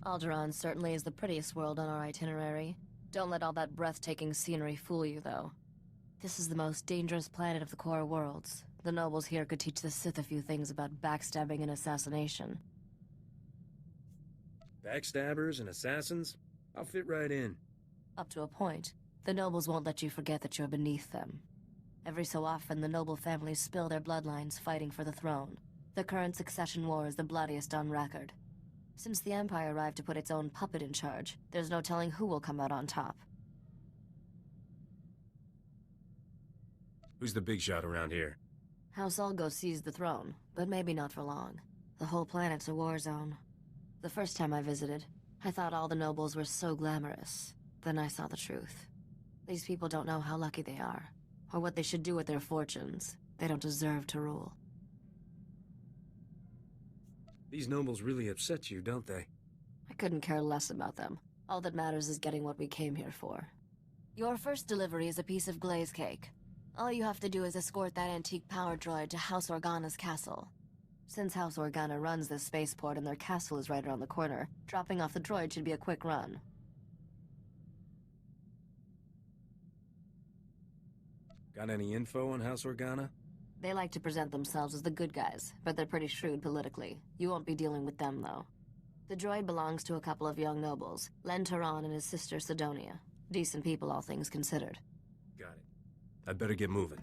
Alderaan certainly is the prettiest world on our itinerary. Don't let all that breathtaking scenery fool you, though. This is the most dangerous planet of the core worlds. The nobles here could teach the Sith a few things about backstabbing and assassination. Backstabbers and assassins? I'll fit right in. Up to a point. The nobles won't let you forget that you're beneath them. Every so often, the noble families spill their bloodlines fighting for the throne. The current succession war is the bloodiest on record. Since the Empire arrived to put its own puppet in charge, there's no telling who will come out on top. Who's the big shot around here? House Ulgo seized the throne, but maybe not for long. The whole planet's a war zone. The first time I visited, I thought all the nobles were so glamorous. Then I saw the truth. These people don't know how lucky they are, or what they should do with their fortunes. They don't deserve to rule. These nobles really upset you, don't they? I couldn't care less about them. All that matters is getting what we came here for. Your first delivery is a piece of glaze cake. All you have to do is escort that antique power droid to House Organa's castle. Since House Organa runs this spaceport and their castle is right around the corner, dropping off the droid should be a quick run. Got any info on House Organa? They like to present themselves as the good guys, but they're pretty shrewd politically. You won't be dealing with them, though. The droid belongs to a couple of young nobles, Len Turan and his sister Sidonia. Decent people, all things considered. Got it. I'd better get moving.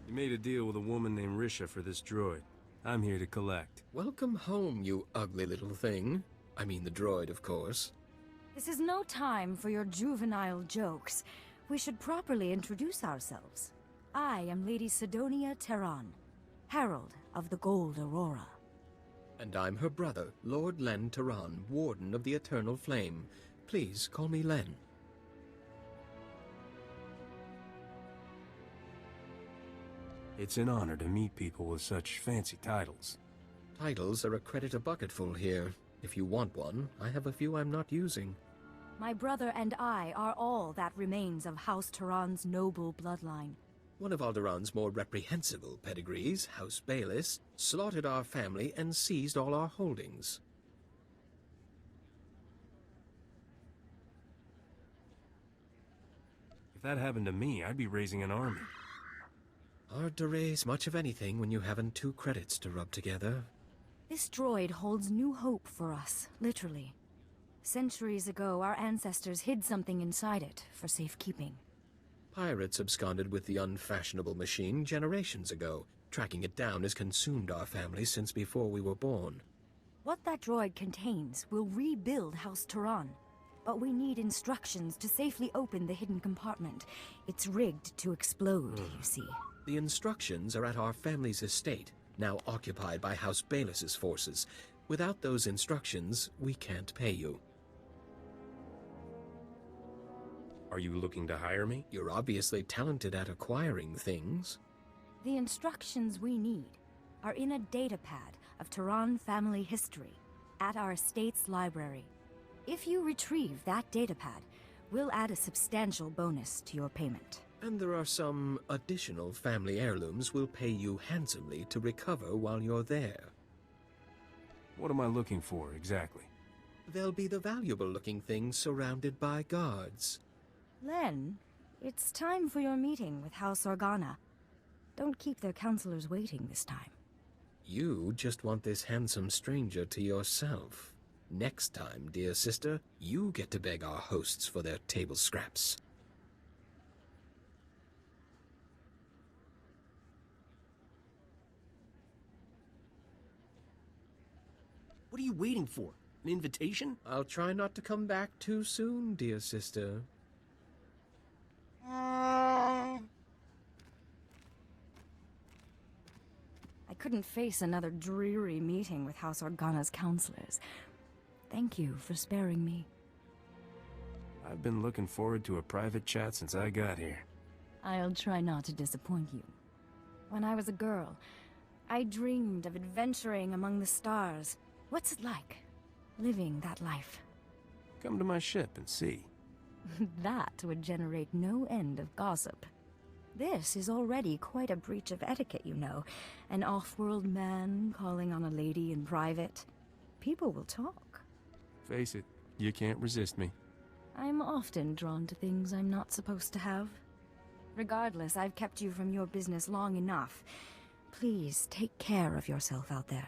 You made a deal with a woman named Risha for this droid. I'm here to collect. Welcome home, you ugly little thing. I mean the droid, of course. This is no time for your juvenile jokes. We should properly introduce ourselves. I am Lady Sidonia Terran, Herald of the Gold Aurora. And I'm her brother, Lord Len Terran, Warden of the Eternal Flame. Please call me Len. It's an honor to meet people with such fancy titles. Titles are a credit a bucketful here. If you want one, I have a few I'm not using. My brother and I are all that remains of House Terran's noble bloodline. One of Alderaan's more reprehensible pedigrees, House Bayless, slaughtered our family and seized all our holdings. If that happened to me, I'd be raising an army. Hard to raise much of anything when you haven't 2 credits to rub together. This droid holds new hope for us, literally. Centuries ago, our ancestors hid something inside it for safekeeping. Pirates absconded with the unfashionable machine generations ago. Tracking it down has consumed our family since before we were born. What that droid contains will rebuild House Terran. But we need instructions to safely open the hidden compartment. It's rigged to explode, you see. The instructions are at our family's estate, now occupied by House Bayless's forces. Without those instructions, we can't pay you. Are you looking to hire me? You're obviously talented at acquiring things. The instructions we need are in a datapad of Terran family history at our estate's library. If you retrieve that datapad, we'll add a substantial bonus to your payment. And there are some additional family heirlooms we'll pay you handsomely to recover while you're there. What am I looking for, exactly? They'll be the valuable-looking things surrounded by guards. Len, it's time for your meeting with House Organa. Don't keep their counselors waiting this time. You just want this handsome stranger to yourself. Next time, dear sister, you get to beg our hosts for their table scraps. What are you waiting for? An invitation? I'll try not to come back too soon, dear sister. I couldn't face another dreary meeting with House Organa's counselors. Thank you for sparing me. I've been looking forward to a private chat since I got here. I'll try not to disappoint you. When I was a girl, I dreamed of adventuring among the stars. What's it like, living that life? Come to my ship and see. That would generate no end of gossip. This is already quite a breach of etiquette, you know. An off-world man calling on a lady in private. People will talk. Face it, you can't resist me. I'm often drawn to things I'm not supposed to have. Regardless, I've kept you from your business long enough. Please take care of yourself out there.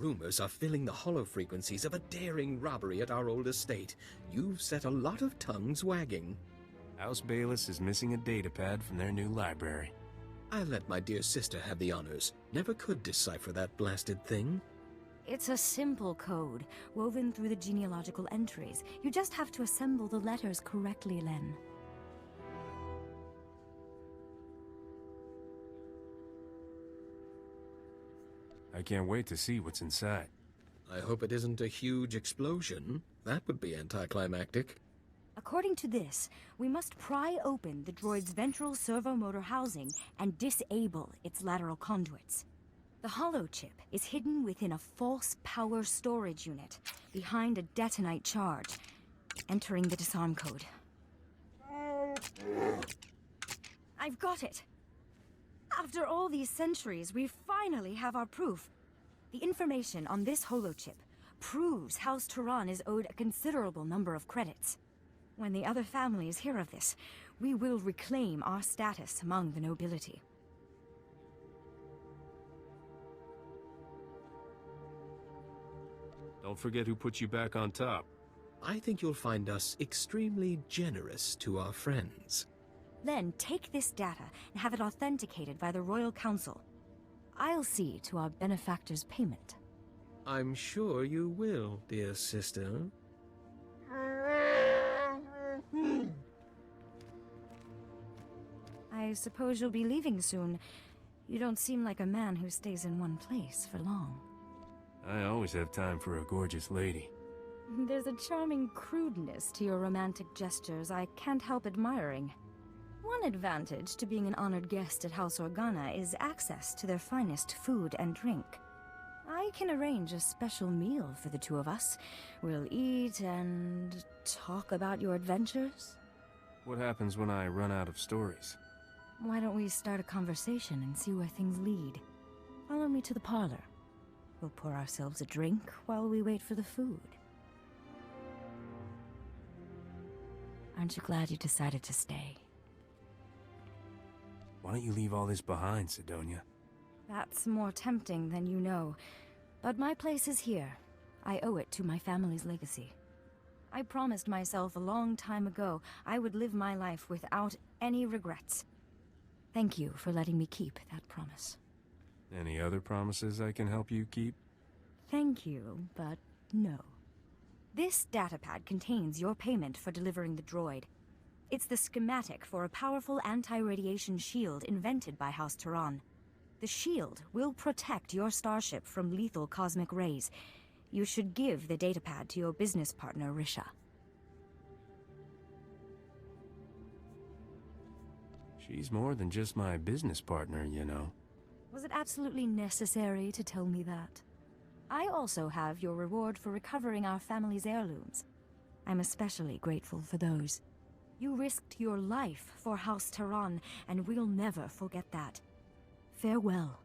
rumors are filling the hollow frequencies of a daring robbery at our old estate. You've set a lot of tongues wagging. House Bayless is missing a datapad from their new library. I'll let my dear sister have the honors. Never could decipher that blasted thing. It's a simple code, woven through the genealogical entries. You just have to assemble the letters correctly, Len. I can't wait to see what's inside. I hope it isn't a huge explosion. That would be anticlimactic. According to this, we must pry open the droid's ventral servomotor housing and disable its lateral conduits. The holochip is hidden within a false power storage unit, behind a detonite charge, entering the disarm code. I've got it! After all these centuries, we finally have our proof. The information on this holochip proves House Turan is owed a considerable number of credits. When the other families hear of this, we will reclaim our status among the nobility. Don't forget who put you back on top. I think you'll find us extremely generous to our friends. Then take this data and have it authenticated by the Royal Council. I'll see to our benefactor's payment. I'm sure you will, dear sister. I suppose you'll be leaving soon. You don't seem like a man who stays in one place for long. I always have time for a gorgeous lady. There's a charming crudeness to your romantic gestures I can't help admiring. One advantage to being an honored guest at House Organa is access to their finest food and drink. I can arrange a special meal for the two of us. We'll eat and talk about your adventures. What happens when I run out of stories? Why don't we start a conversation and see where things lead? Follow me to the parlor. We'll pour ourselves a drink while we wait for the food. Aren't you glad you decided to stay? Why don't you leave all this behind, Sidonia? That's more tempting than you know. But my place is here. I owe it to my family's legacy. I promised myself a long time ago I would live my life without any regrets. Thank you for letting me keep that promise. Any other promises I can help you keep? Thank you, but no. This datapad contains your payment for delivering the droid. It's the schematic for a powerful anti-radiation shield invented by House Turan. The shield will protect your starship from lethal cosmic rays. You should give the datapad to your business partner, Risha. She's more than just my business partner, you know. Was it absolutely necessary to tell me that? I also have your reward for recovering our family's heirlooms. I'm especially grateful for those. You risked your life for House Turan, and we'll never forget that. Farewell.